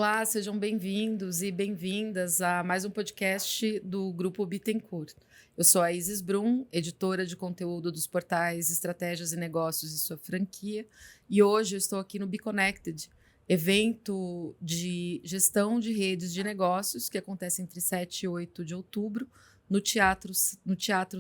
Olá, sejam bem-vindos e bem-vindas a mais um podcast do Grupo Bittencourt. Eu sou a Isis Brum, editora de conteúdo dos portais Estratégias e Negócios e sua franquia, e hoje eu estou aqui no BeConnected, evento de gestão de redes de negócios que acontece entre 7 e 8 de outubro no Teatro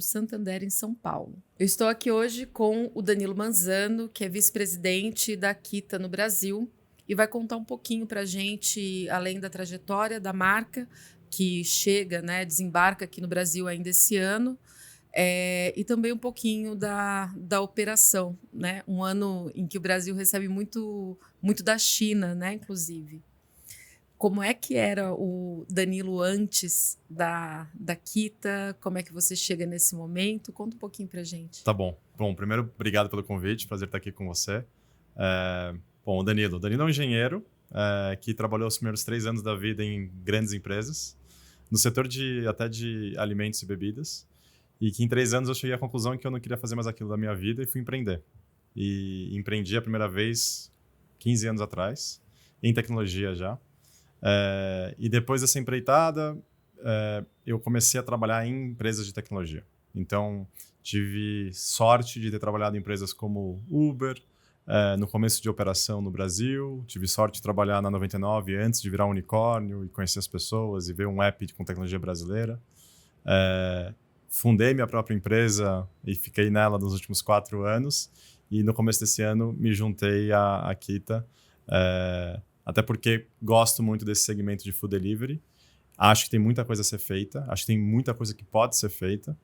Santander, em São Paulo. Eu estou aqui hoje com o Danilo Manzano, que é vice-presidente da Kita no Brasil, e vai contar um pouquinho para a gente, além da trajetória da marca, que chega, desembarca aqui no Brasil ainda esse ano, e também um pouquinho da operação, né? Um ano em que o Brasil recebe muito da China, né? Inclusive. Como é que era o Danilo antes da Kita? Como é que você chega nesse momento? Conta um pouquinho para a gente. Tá bom. Bom, primeiro, obrigado pelo convite. Prazer estar aqui com você. Bom, o Danilo é um engenheiro que trabalhou os primeiros 3 anos da vida em grandes empresas, no setor até de alimentos e bebidas, e que em 3 anos eu cheguei à conclusão que eu não queria fazer mais aquilo da minha vida e fui empreender. E empreendi a primeira vez 15 anos atrás, em tecnologia já. E depois dessa empreitada, eu comecei a trabalhar em empresas de tecnologia. Então, tive sorte de ter trabalhado em empresas como Uber, no começo de operação no Brasil. Tive sorte de trabalhar na 99 antes de virar um unicórnio e conhecer as pessoas e ver um app com tecnologia brasileira. Fundei minha própria empresa e fiquei nela nos últimos 4 anos. E no começo desse ano me juntei à Kita, até porque gosto muito desse segmento de food delivery. Acho que tem muita coisa a ser feita, acho que tem muita coisa que pode ser feita.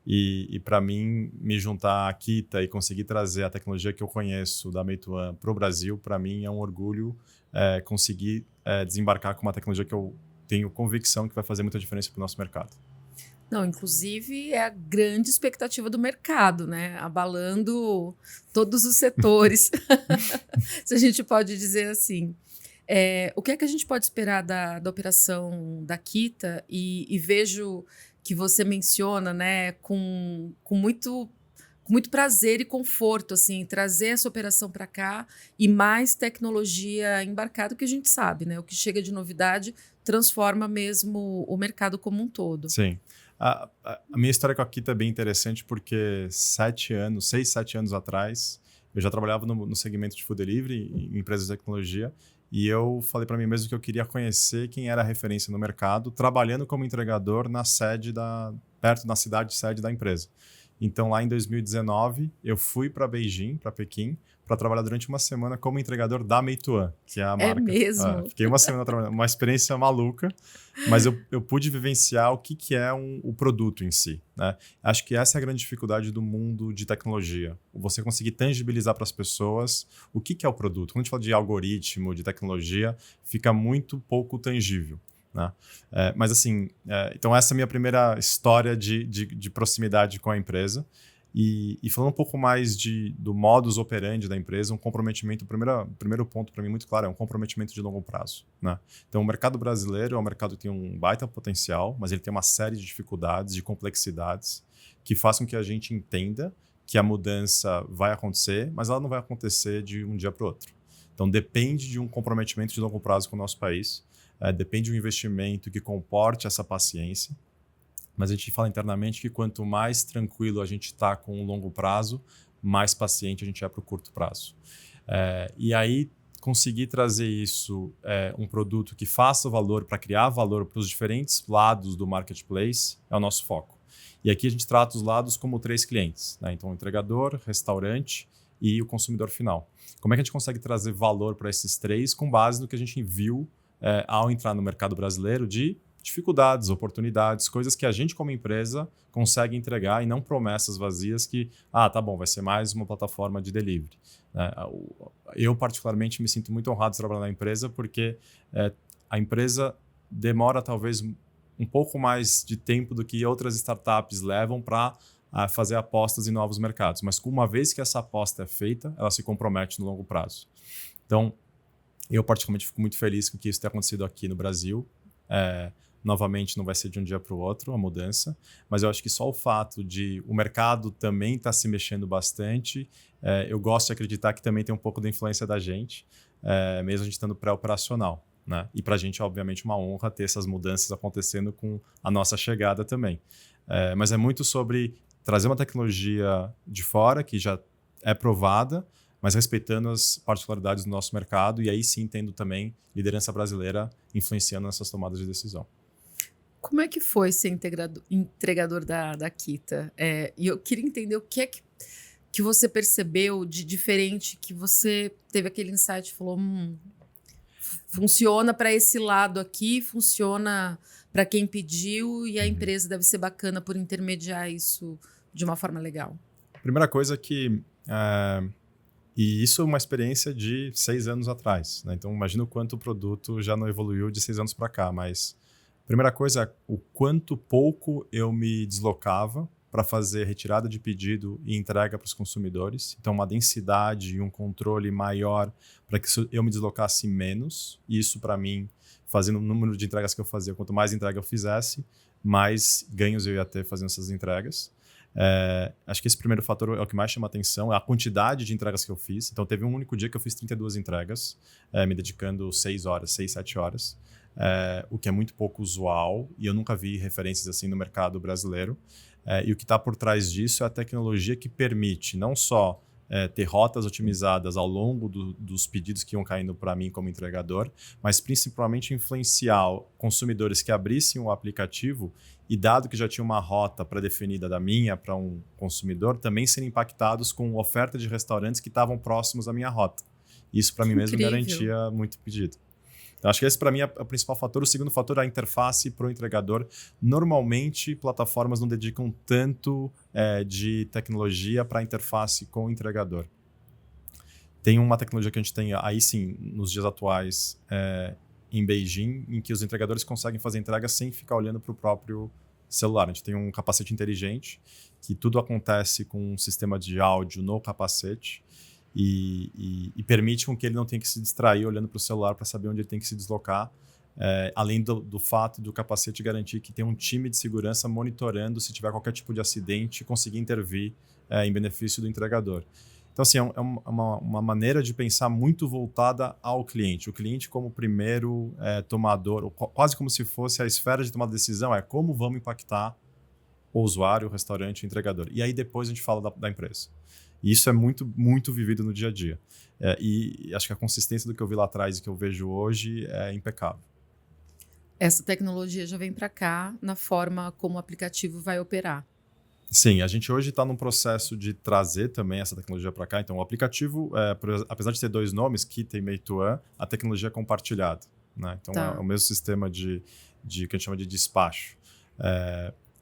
E para mim, me juntar à Kita e conseguir trazer a tecnologia que eu conheço da Meituan para o Brasil, para mim é um orgulho conseguir desembarcar com uma tecnologia que eu tenho convicção que vai fazer muita diferença para o nosso mercado. Não, inclusive é a grande expectativa do mercado, né? Abalando todos os setores, se a gente pode dizer assim. O que é que a gente pode esperar da operação da Kita? E vejo que você menciona, né, com muito prazer e conforto, assim, trazer essa operação para cá e mais tecnologia embarcada, que a gente sabe, né? O que chega de novidade transforma mesmo o mercado como um todo. Sim. A minha história com a Kita é bem interessante porque 6, 7 anos atrás, eu já trabalhava no segmento de food delivery, em empresas de tecnologia, e eu falei para mim mesmo que eu queria conhecer quem era a referência no mercado, trabalhando como entregador perto da cidade sede da empresa. Então, lá em 2019, eu fui para Beijing, para Pequim, para trabalhar durante uma semana como entregador da Meituan, que é a marca. É mesmo? Fiquei uma semana trabalhando, uma experiência maluca, mas eu pude vivenciar o que é o produto em si, né? Acho que essa é a grande dificuldade do mundo de tecnologia. Você conseguir tangibilizar para as pessoas o que é o produto. Quando a gente fala de algoritmo, de tecnologia, fica muito pouco tangível, né? Mas assim, então essa é a minha primeira história de proximidade com a empresa. E falando um pouco mais do modus operandi da empresa, um comprometimento, o primeiro ponto para mim muito claro, é um comprometimento de longo prazo, né? Então o mercado brasileiro é um mercado que tem um baita potencial, mas ele tem uma série de dificuldades, de complexidades, que façam que a gente entenda que a mudança vai acontecer, mas ela não vai acontecer de um dia para o outro. Então depende de um comprometimento de longo prazo com o nosso país, depende de um investimento que comporte essa paciência. Mas a gente fala internamente que quanto mais tranquilo a gente está com o longo prazo, mais paciente a gente é para o curto prazo. E aí, conseguir trazer isso, um produto que faça valor, para criar valor para os diferentes lados do marketplace, é o nosso foco. E aqui a gente trata os lados como 3 clientes, né? Então, o entregador, restaurante e o consumidor final. Como é que a gente consegue trazer valor para esses 3 com base no que a gente viu ao entrar no mercado brasileiro de dificuldades, oportunidades, coisas que a gente como empresa consegue entregar e não promessas vazias que, tá bom, vai ser mais uma plataforma de delivery. Eu particularmente me sinto muito honrado de trabalhar na empresa porque a empresa demora talvez um pouco mais de tempo do que outras startups levam para fazer apostas em novos mercados. Mas uma vez que essa aposta é feita, ela se compromete no longo prazo. Então, eu particularmente fico muito feliz com que isso tenha acontecido aqui no Brasil. Novamente, não vai ser de um dia para o outro a mudança, mas eu acho que só o fato de o mercado também estar se mexendo bastante, eu gosto de acreditar que também tem um pouco da influência da gente, mesmo a gente estando pré-operacional. né? E para a gente, obviamente, uma honra ter essas mudanças acontecendo com a nossa chegada também. Mas é muito sobre trazer uma tecnologia de fora que já é provada, mas respeitando as particularidades do nosso mercado e aí sim tendo também liderança brasileira influenciando nessas tomadas de decisão. Como é que foi ser entregador da Kita? E eu queria entender o que é que você percebeu de diferente, que você teve aquele insight e falou, funciona para esse lado aqui, funciona para quem pediu e a empresa deve ser bacana por intermediar isso de uma forma legal. Primeira coisa que... E isso é uma experiência de 6 anos atrás, né? Então, imagina o quanto o produto já não evoluiu de 6 anos para cá. Mas, primeira coisa é o quanto pouco eu me deslocava para fazer retirada de pedido e entrega para os consumidores. Então, uma densidade e um controle maior para que eu me deslocasse menos. E isso, para mim, fazendo o número de entregas que eu fazia, quanto mais entrega eu fizesse, mais ganhos eu ia ter fazendo essas entregas. Acho que esse primeiro fator é o que mais chama atenção, é a quantidade de entregas que eu fiz. Então, teve um único dia que eu fiz 32 entregas, me dedicando 6 horas, 6, 7 horas, o que é muito pouco usual e eu nunca vi referências assim no mercado brasileiro. E o que está por trás disso é a tecnologia que permite não só ter rotas otimizadas ao longo dos pedidos que iam caindo para mim como entregador, mas principalmente influenciar consumidores que abrissem o aplicativo e, dado que já tinha uma rota pré-definida da minha para um consumidor, também serem impactados com oferta de restaurantes que estavam próximos da minha rota. Isso para mim mesmo garantia muito pedido. Então, acho que esse para mim é o principal fator. O segundo fator é a interface para o entregador. Normalmente, plataformas não dedicam tanto de tecnologia para a interface com o entregador. Tem uma tecnologia que a gente tem aí sim, nos dias atuais, em Beijing, em que os entregadores conseguem fazer entrega sem ficar olhando para o próprio celular. A gente tem um capacete inteligente, que tudo acontece com um sistema de áudio no capacete, e permite com que ele não tenha que se distrair olhando para o celular para saber onde ele tem que se deslocar, além do fato do capacete garantir que tem um time de segurança monitorando se tiver qualquer tipo de acidente e conseguir intervir em benefício do entregador. Então, assim, é uma maneira de pensar muito voltada ao cliente. O cliente como primeiro tomador, quase como se fosse a esfera de tomada de decisão, como vamos impactar o usuário, o restaurante, o entregador. E aí depois a gente fala da empresa. E isso é muito, muito vivido no dia a dia. E acho que a consistência do que eu vi lá atrás e que eu vejo hoje é impecável. Essa tecnologia já vem para cá na forma como o aplicativo vai operar. Sim, a gente hoje está num processo de trazer também essa tecnologia para cá. Então, o aplicativo, apesar de ter 2 nomes, Kita e Meituan, a tecnologia é compartilhada, né? Então, é o mesmo sistema que a gente chama de despacho.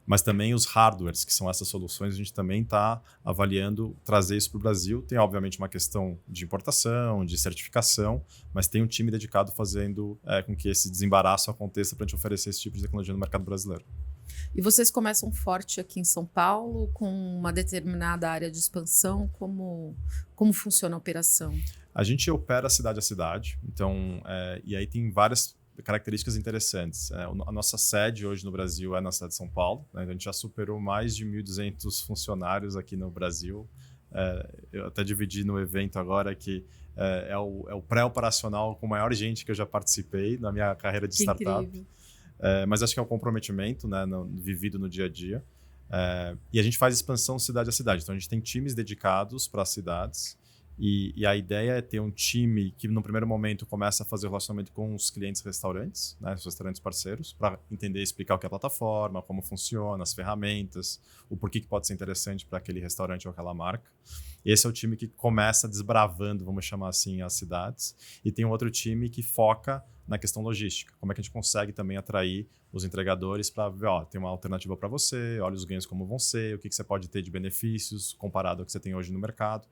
Mas também os hardwares, que são essas soluções, a gente também está avaliando trazer isso para o Brasil. Tem, obviamente, uma questão de importação, de certificação, mas tem um time dedicado fazendo com que esse desembaraço aconteça para a gente oferecer esse tipo de tecnologia no mercado brasileiro. E vocês começam forte aqui em São Paulo, com uma determinada área de expansão? Como funciona a operação? A gente opera cidade a cidade, então, e aí tem várias características interessantes. A nossa sede hoje no Brasil é na cidade de São Paulo, né? A gente já superou mais de 1.200 funcionários aqui no Brasil. Eu até dividi no evento agora que é o pré-operacional com maior gente que eu já participei na minha carreira de startup. Incrível. Mas acho que é um comprometimento, né, vivido no dia a dia. E a gente faz expansão cidade a cidade. Então, a gente tem times dedicados para as cidades. E a ideia é ter um time que, no primeiro momento, começa a fazer o relacionamento com os clientes restaurantes, né, os restaurantes parceiros, para entender e explicar o que é a plataforma, como funciona, as ferramentas, o porquê que pode ser interessante para aquele restaurante ou aquela marca. Esse é o time que começa desbravando, vamos chamar assim, as cidades. E tem um outro time que foca na questão logística. Como é que a gente consegue também atrair os entregadores para ver, tem uma alternativa para você, olha os ganhos como vão ser, o que você pode ter de benefícios comparado ao que você tem hoje no mercado.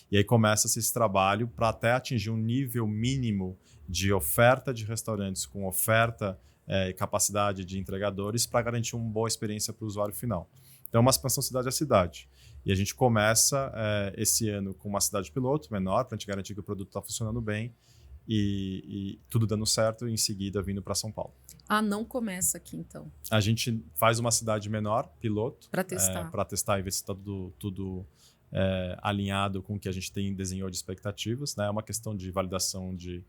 E aí começa-se esse trabalho para até atingir um nível mínimo de oferta de restaurantes com oferta e capacidade de entregadores para garantir uma boa experiência para o usuário final. Então, é uma expansão cidade a cidade. E a gente começa esse ano com uma cidade piloto menor, para a gente garantir que o produto está funcionando bem e tudo dando certo, e em seguida vindo para São Paulo. Não começa aqui, então? A gente faz uma cidade menor, piloto, para testar. Para testar e ver se está tudo alinhado com o que a gente desenhou de expectativas. Né? É uma questão de validação de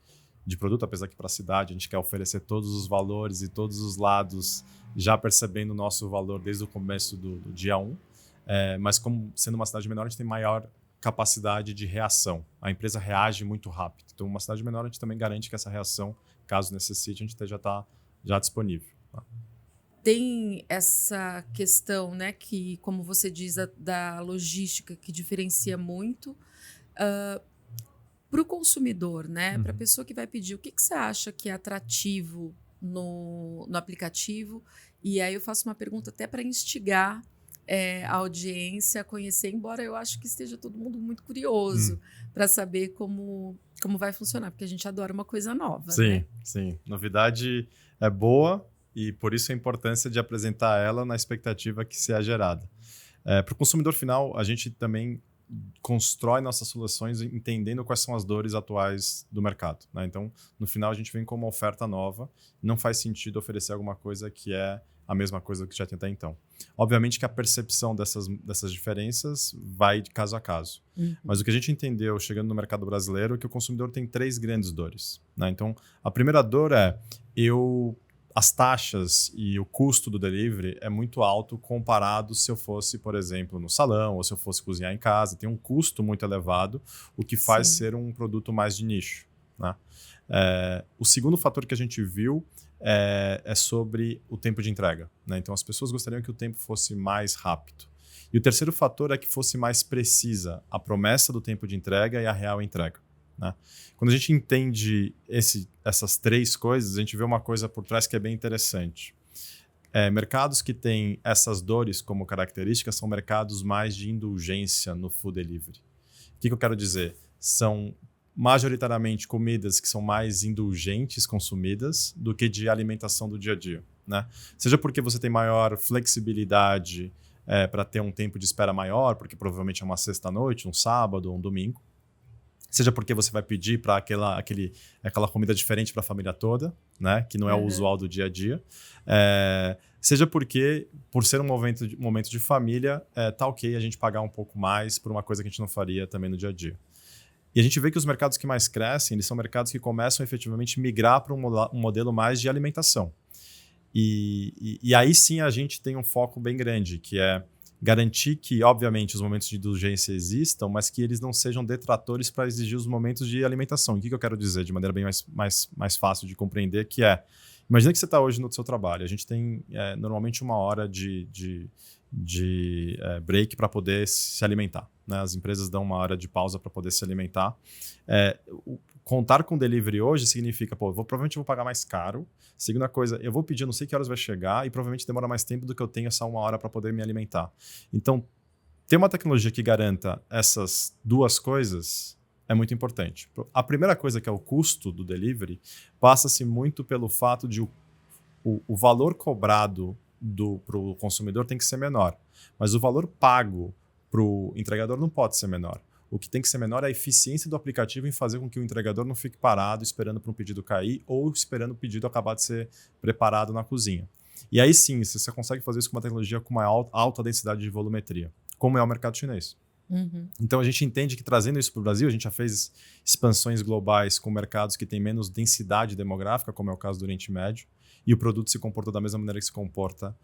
de produto, apesar que para a cidade a gente quer oferecer todos os valores e todos os lados, já percebendo o nosso valor desde o começo do dia 1. Mas como sendo uma cidade menor, a gente tem maior capacidade de reação. A empresa reage muito rápido. Então, uma cidade menor, a gente também garante que essa reação, caso necessite, a gente já está disponível. Tá? Tem essa questão, né, que, como você diz, da logística, que diferencia muito. Para o consumidor, né, para a pessoa que vai pedir, o que você acha que é atrativo no aplicativo? E aí eu faço uma pergunta até para instigar a audiência a conhecer, embora eu acho que esteja todo mundo muito curioso para saber como vai funcionar, porque a gente adora uma coisa nova. Sim, né? sim. Novidade é boa e por isso a importância de apresentar ela na expectativa que se é gerada. Para o consumidor final, a gente também constrói nossas soluções entendendo quais são as dores atuais do mercado. Né? Então, no final, a gente vem com uma oferta nova. Não faz sentido oferecer alguma coisa que é a mesma coisa que já tem até então. Obviamente que a percepção dessas diferenças vai de caso a caso. Mas o que a gente entendeu chegando no mercado brasileiro é que o consumidor tem 3 grandes dores. Né? Então, a primeira dor é as taxas e o custo do delivery é muito alto comparado se eu fosse, por exemplo, no salão ou se eu fosse cozinhar em casa. Tem um custo muito elevado, o que faz ser um produto mais de nicho. Né? O segundo fator que a gente viu é sobre o tempo de entrega. Né? Então, as pessoas gostariam que o tempo fosse mais rápido. E o terceiro fator é que fosse mais precisa a promessa do tempo de entrega e a real entrega. Né? Quando a gente entende essas 3 coisas, a gente vê uma coisa por trás que é bem interessante. Mercados que têm essas dores como características são mercados mais de indulgência no food delivery. O que eu quero dizer? São majoritariamente comidas que são mais indulgentes consumidas do que de alimentação do dia a dia. Né? Seja porque você tem maior flexibilidade para ter um tempo de espera maior, porque provavelmente é uma sexta-noite, um sábado, um domingo. Seja porque você vai pedir para aquela comida diferente para a família toda, né? Que não é o usual do dia a dia. Seja porque, por ser um momento de família, tá ok a gente pagar um pouco mais por uma coisa que a gente não faria também no dia a dia. E a gente vê que os mercados que mais crescem, eles são mercados que começam efetivamente a migrar para um modelo mais de alimentação. E aí sim a gente tem um foco bem grande, que é garantir que, obviamente, os momentos de indulgência existam, mas que eles não sejam detratores para exigir os momentos de alimentação. E o que eu quero dizer de maneira bem mais fácil de compreender, que imagina que você está hoje no seu trabalho, a gente tem normalmente 1 hora de break para poder se alimentar. Né? As empresas dão 1 hora de pausa para poder se alimentar. Contar com delivery hoje significa, provavelmente eu vou pagar mais caro. Segunda coisa, eu vou pedir, não sei que horas vai chegar e provavelmente demora mais tempo do que eu tenho essa 1 hora para poder me alimentar. Então, ter uma tecnologia que garanta essas 2 coisas é muito importante. A primeira coisa, que é o custo do delivery, passa-se muito pelo fato de o valor cobrado para o consumidor tem que ser menor, mas o valor pago para o entregador não pode ser menor. O que tem que ser menor é a eficiência do aplicativo em fazer com que o entregador não fique parado esperando para um pedido cair ou esperando o pedido acabar de ser preparado na cozinha. E aí sim, você consegue fazer isso com uma tecnologia com uma alta densidade de volumetria, como é o mercado chinês. Então a gente entende que trazendo isso para o Brasil, a gente já fez expansões globais com mercados que têm menos densidade demográfica, como é o caso do Oriente Médio, e o produto se comporta da mesma maneira que se comporta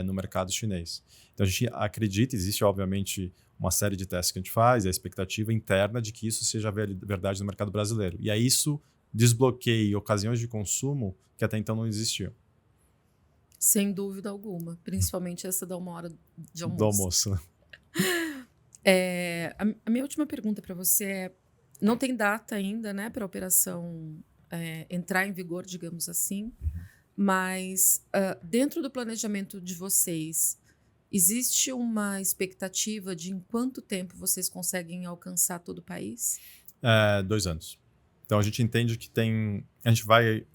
no mercado chinês. Então a gente acredita, existe obviamente uma série de testes que a gente faz, e a expectativa interna de que isso seja verdade no mercado brasileiro. E aí isso desbloqueia ocasiões de consumo que até então não existiam. Sem dúvida alguma, principalmente essa da 1 hora de almoço. Do almoço. A minha última pergunta para você é, não tem data ainda, né, para a operação entrar em vigor, digamos assim, mas dentro do planejamento de vocês, existe uma expectativa de em quanto tempo vocês conseguem alcançar todo o país? 2 anos. Então a gente entende que a gente vai,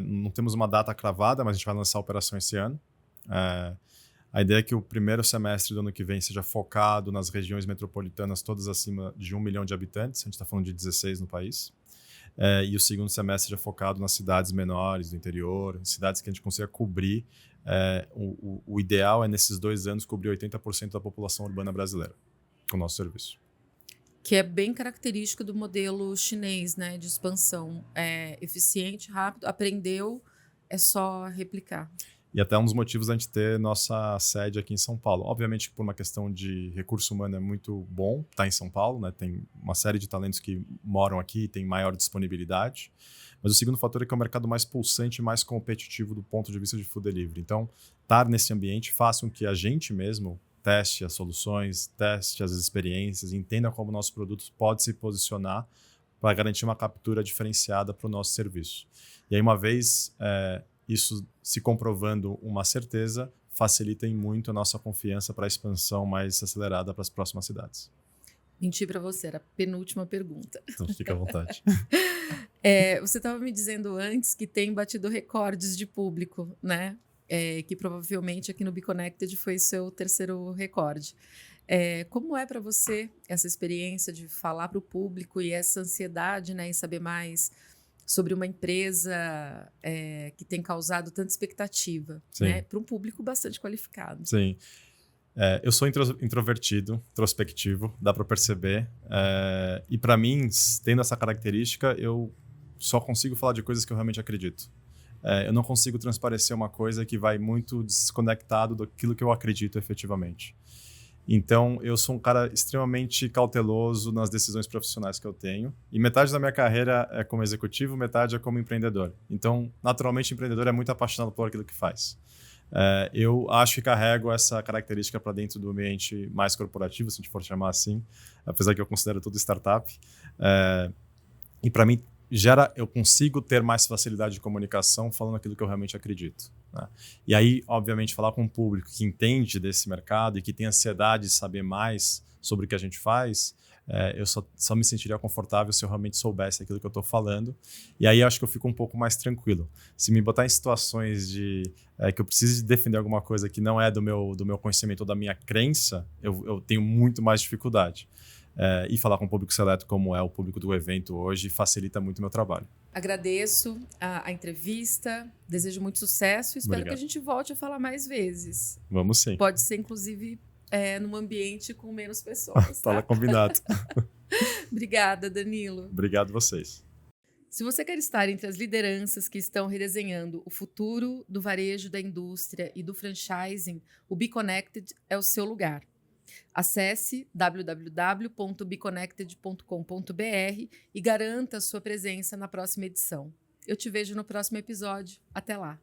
não temos uma data cravada, mas a gente vai lançar a operação esse ano. A ideia é que o primeiro semestre do ano que vem seja focado nas regiões metropolitanas, todas acima de 1 milhão de habitantes. A gente está falando de 16 no país. E o segundo semestre seja focado nas cidades menores do interior, cidades que a gente consiga cobrir. O ideal é, nesses 2 anos, cobrir 80% da população urbana brasileira com o nosso serviço. Que é bem característico do modelo chinês, né, de expansão. É eficiente, rápido, aprendeu, é só replicar. E até um dos motivos da gente ter nossa sede aqui em São Paulo. Obviamente, por uma questão de recurso humano, é muito bom estar em São Paulo, né? Tem uma série de talentos que moram aqui, tem maior disponibilidade. Mas o segundo fator é que é o mercado mais pulsante e mais competitivo do ponto de vista de food delivery. Então, estar nesse ambiente faz com que a gente mesmo teste as soluções, teste as experiências, entenda como o nosso produto pode se posicionar para garantir uma captura diferenciada para o nosso serviço. E aí, uma vez isso se comprovando uma certeza, facilita em muito a nossa confiança para a expansão mais acelerada para as próximas cidades. Menti para você, era a penúltima pergunta. Então, fica à vontade. Você estava me dizendo antes que tem batido recordes de público, né? Que provavelmente aqui no BeConnected foi seu terceiro recorde. Como é para você essa experiência de falar para o público e essa ansiedade, né, em saber mais sobre uma empresa que tem causado tanta expectativa, né, para um público bastante qualificado? Sim. Eu sou introvertido, introspectivo, dá para perceber. E para mim, tendo essa característica, eu só consigo falar de coisas que eu realmente acredito. Eu não consigo transparecer uma coisa que vai muito desconectado daquilo que eu acredito efetivamente. Então, eu sou um cara extremamente cauteloso nas decisões profissionais que eu tenho. E metade da minha carreira é como executivo, metade é como empreendedor. Então, naturalmente, o empreendedor é muito apaixonado por aquilo que faz. Eu acho que carrego essa característica para dentro do ambiente mais corporativo, se a gente for chamar assim, apesar que eu considero tudo startup. E para mim, eu consigo ter mais facilidade de comunicação falando aquilo que eu realmente acredito, né? E aí, obviamente, falar com um público que entende desse mercado e que tem ansiedade de saber mais sobre o que a gente faz, eu só me sentiria confortável se eu realmente soubesse aquilo que eu estou falando. E aí acho que eu fico um pouco mais tranquilo. Se me botar em situações que eu preciso defender alguma coisa que não é do meu conhecimento ou da minha crença, eu tenho muito mais dificuldade. E falar com um público seleto como é o público do evento hoje facilita muito o meu trabalho. Agradeço a entrevista, desejo muito sucesso e espero Obrigado. que a gente volte a falar mais vezes. Vamos sim. Pode ser, inclusive, num ambiente com menos pessoas. Tá lá combinado. Obrigada, Danilo. Obrigado vocês. Se você quer estar entre as lideranças que estão redesenhando o futuro do varejo, da indústria e do franchising, o BeConnected é o seu lugar. Acesse www.beconnected.com.br e garanta sua presença na próxima edição. Eu te vejo no próximo episódio. Até lá!